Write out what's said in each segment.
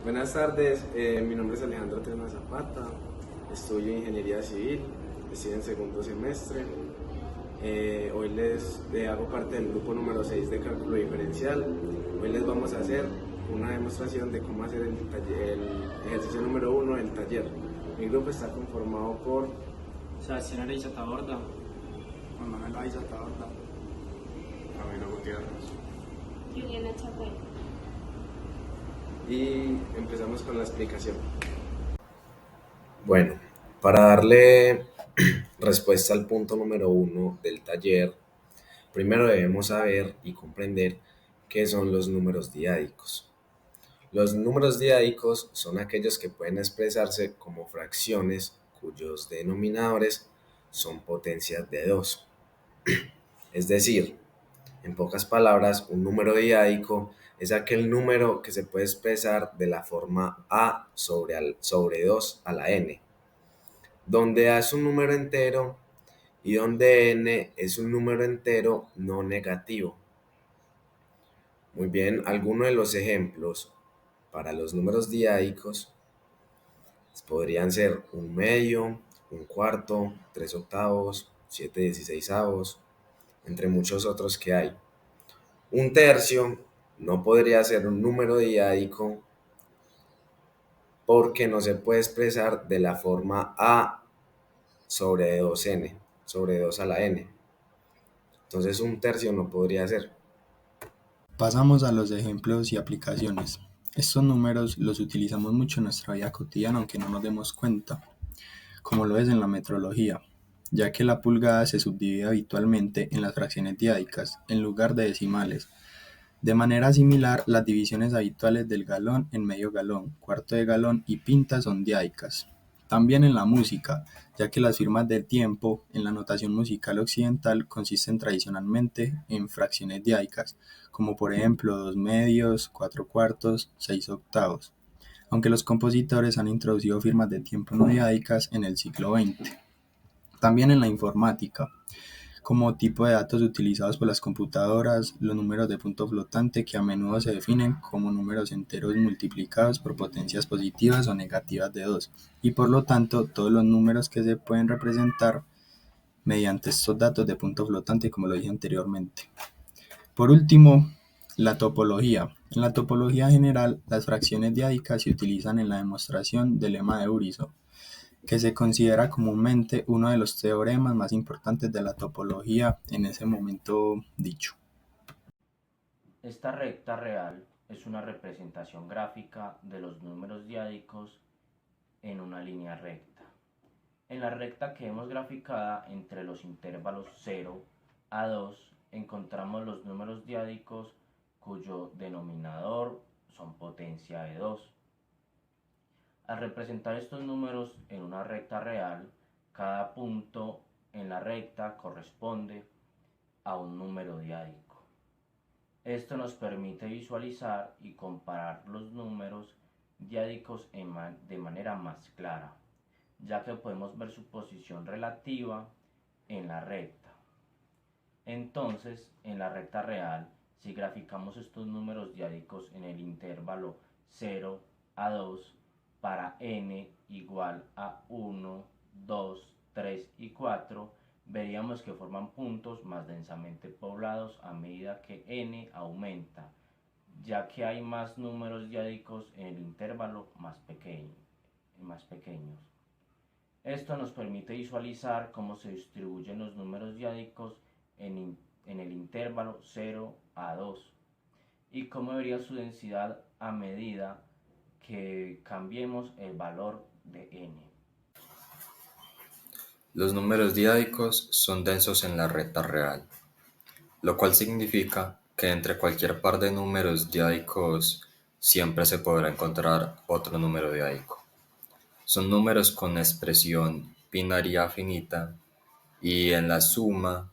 Buenas tardes, mi nombre es Alejandro Tena Zapata, estudio Ingeniería Civil, estoy en segundo semestre. Hoy hago parte del grupo número 6 de cálculo diferencial. Hoy les vamos a hacer una demostración de cómo hacer el ejercicio número 1 del taller. Mi grupo está conformado por Sebastián Ariza Taborda, Juan Manuel Aiza Taborda, Camilo Gutiérrez. Juliana Chapuel. y empezamos con la explicación. Bueno, para darle respuesta al punto número 1 del taller, primero debemos saber y comprender qué son los números diádicos. Los números diádicos son aquellos que pueden expresarse como fracciones cuyos denominadores son potencias de 2. Es decir, en pocas palabras, un número diádico es aquel número que se puede expresar de la forma a sobre 2 a la n, donde a es un número entero y donde n es un número entero no negativo. Muy bien, algunos de los ejemplos para los números diádicos podrían ser un medio, un cuarto, 3/8, 7/16, entre muchos otros que hay. Un tercio no podría ser un número diádico porque no se puede expresar de la forma a sobre 2n, sobre 2 a la n. Entonces un tercio no podría ser. Pasamos a los ejemplos y aplicaciones. Estos números los utilizamos mucho en nuestra vida cotidiana, aunque no nos demos cuenta, como lo es en la metrología, ya que la pulgada se subdivide habitualmente en las fracciones diádicas en lugar de decimales. De manera similar, las divisiones habituales del galón en medio galón, cuarto de galón y pinta son diádicas. También en la música, ya que las firmas del tiempo en la notación musical occidental consisten tradicionalmente en fracciones diádicas, como por ejemplo 2 medios, 4 cuartos, 6 octavos, aunque los compositores han introducido firmas de tiempo no diádicas en el siglo XX. También en la informática, como tipo de datos utilizados por las computadoras, los números de punto flotante, que a menudo se definen como números enteros multiplicados por potencias positivas o negativas de 2, y por lo tanto todos los números que se pueden representar mediante estos datos de punto flotante, como lo dije anteriormente. Por último, la topología. En la topología general, las fracciones diádicas se utilizan en la demostración del lema de Urysohn, que se considera comúnmente uno de los teoremas más importantes de la topología en ese momento dicho. esta recta real es una representación gráfica de los números diádicos en una línea recta. En la recta que hemos graficada entre los intervalos 0 a 2 encontramos los números diádicos cuyo denominador son potencia de 2. Al representar estos números en una recta real, cada punto en la recta corresponde a un número diádico. Esto nos permite visualizar y comparar los números diádicos de manera más clara, ya que podemos ver su posición relativa en la recta. Entonces, en la recta real, si graficamos estos números diádicos en el intervalo 0 a 2, para n igual a 1, 2, 3 y 4, veríamos que forman puntos más densamente poblados a medida que n aumenta, ya que hay más números diádicos en el intervalo más pequeños. Esto nos permite visualizar cómo se distribuyen los números diádicos en el intervalo 0 a 2 y cómo varía su densidad a medida que cambiemos el valor de n. Los números diádicos son densos en la recta real, lo cual significa que entre cualquier par de números diádicos siempre se podrá encontrar otro número diádico. Son números con expresión binaria finita y en la suma,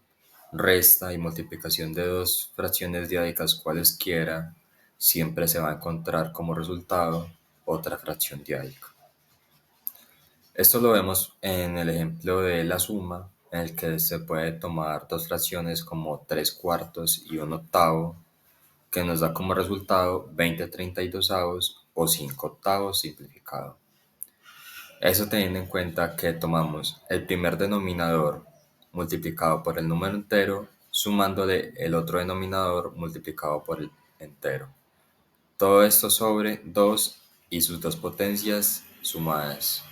resta y multiplicación de dos fracciones diádicas cualesquiera siempre se va a encontrar como resultado otra fracción diádica. Esto lo vemos en el ejemplo de la suma, en el que se puede tomar dos fracciones como 3 cuartos y 1 octavo, que nos da como resultado 20/32 o 5/8 simplificado. Eso teniendo en cuenta que tomamos el primer denominador multiplicado por el número entero, sumándole el otro denominador multiplicado por el entero. Todo esto sobre 2 y sus dos potencias sumadas.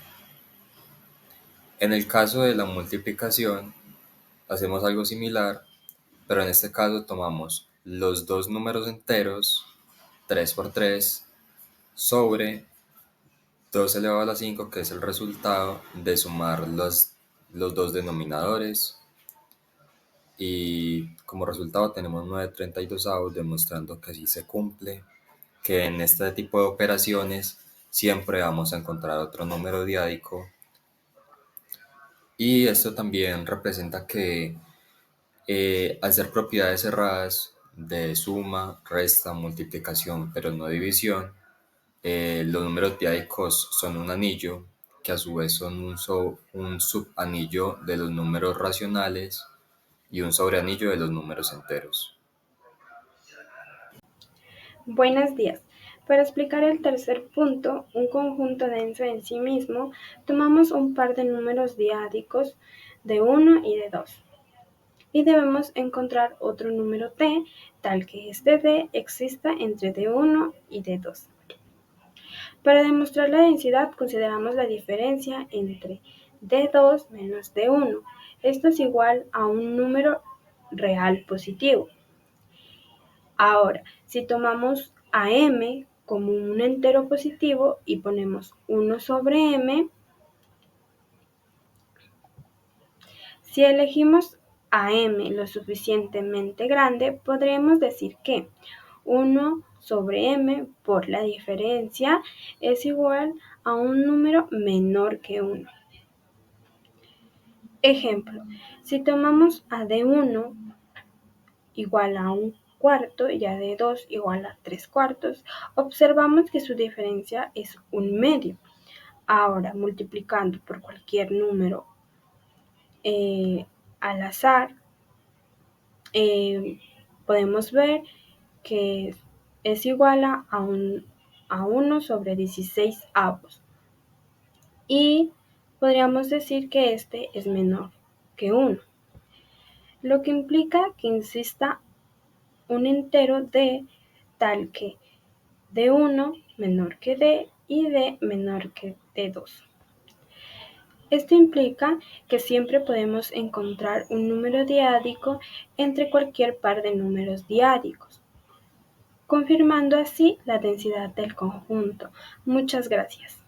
En el caso de la multiplicación, hacemos algo similar, pero en este caso tomamos los dos números enteros, 3 por 3, sobre 2 elevado a la 5, que es el resultado de sumar los dos denominadores. Y como resultado tenemos 9/32, demostrando que así se cumple, que en este tipo de operaciones siempre vamos a encontrar otro número diádico. Y esto también representa que al ser propiedades cerradas de suma, resta, multiplicación, pero no división, los números diádicos son un anillo, que a su vez son un subanillo de los números racionales y un sobreanillo de los números enteros. Buenos días. Para explicar el tercer punto, un conjunto denso en sí mismo, tomamos un par de números diádicos de 1 y de 2. Y debemos encontrar otro número t, tal que este d exista entre d1 y d2. Para demostrar la densidad, consideramos la diferencia entre d2 menos d1. Esto es igual a un número real positivo. Ahora, si tomamos a m como un entero positivo y ponemos 1 sobre m, si elegimos a m lo suficientemente grande, podremos decir que 1 sobre m por la diferencia es igual a un número menor que 1. Ejemplo, si tomamos a d1 igual a 1/4 y a d2 igual a 3/4, observamos que su diferencia es 1/2. Ahora, multiplicando por cualquier número al azar, podemos ver que es igual a 1 sobre 16avos. Y podríamos decir que este es menor que 1, lo que implica que exista un entero d tal que d1 menor que d y d menor que d2. Esto implica que siempre podemos encontrar un número diádico entre cualquier par de números diádicos, confirmando así la densidad del conjunto. Muchas gracias.